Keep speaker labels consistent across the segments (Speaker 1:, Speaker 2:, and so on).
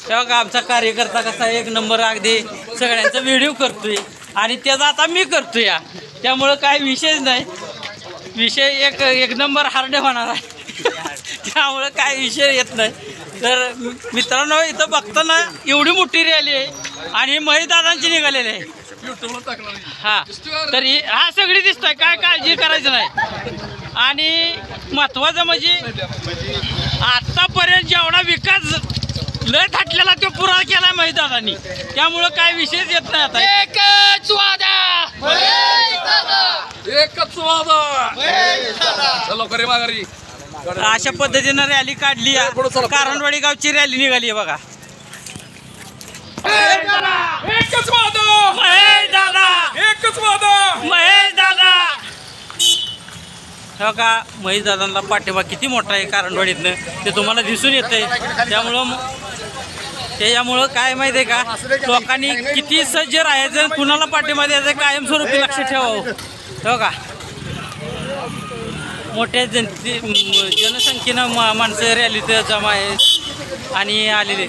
Speaker 1: तेव्हा आमचा कार्यकर्ता कसा एक नंबर अगदी सगळ्यांचा व्हिडिओ करतोय आणि त्याचा आता मी करतोय या, त्यामुळं काय विषयच नाही. विषय एक नंबर हार्ड होणार आहे त्यामुळं काय विषय येत नाही. तर मित्रांनो इथं बघताना एवढी मोठी रॅली आहे आणि महिदादांची निघालेली आहे. हा तर हा सगळी दिसतोय, काय काळजी करायचं नाही. आणि महत्वाचं म्हणजे आतापर्यंत जेवढा विकास लय थाटलेला तो पुरा केलाय महिदादांनी, त्यामुळं काय विषयच येत नाही. आता एकच वादा अशा पद्धतीनं रॅली काढली. कारणवाडी गावची रॅली निघाली आहे बघा.
Speaker 2: एकच वादा
Speaker 1: महेश दादा,
Speaker 2: एकच वादा
Speaker 1: महेश दादा. हो का, महेश दादांना पाठिंबा किती मोठा आहे कारणवाडीतनं ते तुम्हाला दिसून येतंय. त्याच्यामुळं काय माहिती आहे का, लोकांनी किती सज्ज राहायचं, कुणाला पाठिंबा द्यायचं कायमस्वरूपी लक्ष ठेवावं. हो का, मोठ्या जनसंख्येनं माणसं रॅलीत जमा आहेत आणि आलेले.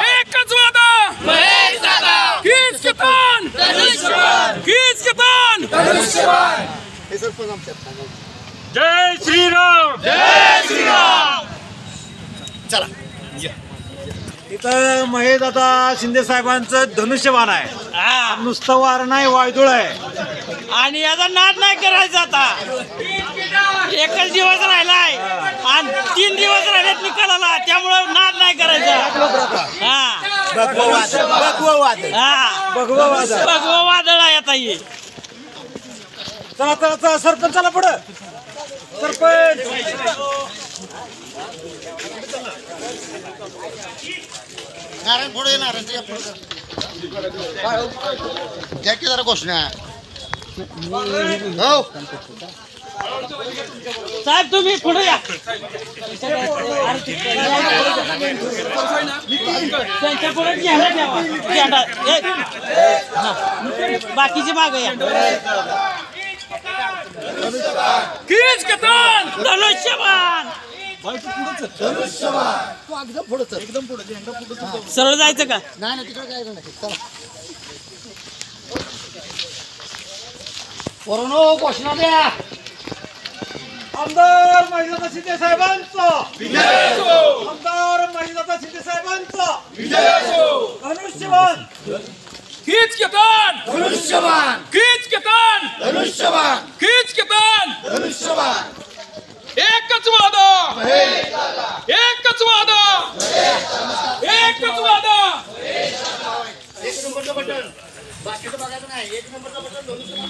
Speaker 2: एकच वादा
Speaker 1: महेश दादा,
Speaker 2: हीच कितान हीच कितान. जय श्रीराम,
Speaker 1: जय श्रीराम.
Speaker 3: चला इथं महेश आता शिंदे साहेबांचं धनुष्यबाण आहे.
Speaker 1: हा,
Speaker 3: नुसतं वार नाही, वायदुळ आहे.
Speaker 1: आणि याचा नाद नाही करायचा. आता एकच दिवस राहिलाय आणि 3 दिवस राहिलेत निकालाला, त्यामुळं नाद नाही करायचा. हा भगवं वादळ आहे आता हे.
Speaker 3: चला चला चला सरपंचाला पुढं. सरपंच
Speaker 4: नारायण पुढे नारायण घ्या की जरा घोषणा. हो
Speaker 1: साहेब तुम्ही पुढे या. त्यांच्या पुढे झेंडा ठेवा. झेंडा बाकीची माग या.
Speaker 2: हीच कितान
Speaker 1: धनुष्यबाण. सरळ जायचं का?
Speaker 4: नाही तिकडे काय नाही. चला पोरांनो घोषणा द्या.
Speaker 3: आमदार महेशदादा शिंदे साहेबांचा आमदार महेशदादा शिंदे साहेबांचा धनुष्यबाण
Speaker 2: हीच कितान
Speaker 4: धनुष्यबाण
Speaker 2: हीच कितान
Speaker 4: धनुष्यबाण
Speaker 2: हीच कितान.
Speaker 4: धनुष्यबाण.
Speaker 2: एकच वादा एकच वादा एकच वादा.
Speaker 4: एक नंबरचं बटन बाकीचं बघायचं नाही. एक नंबरचं बटन धनुष्यबाण.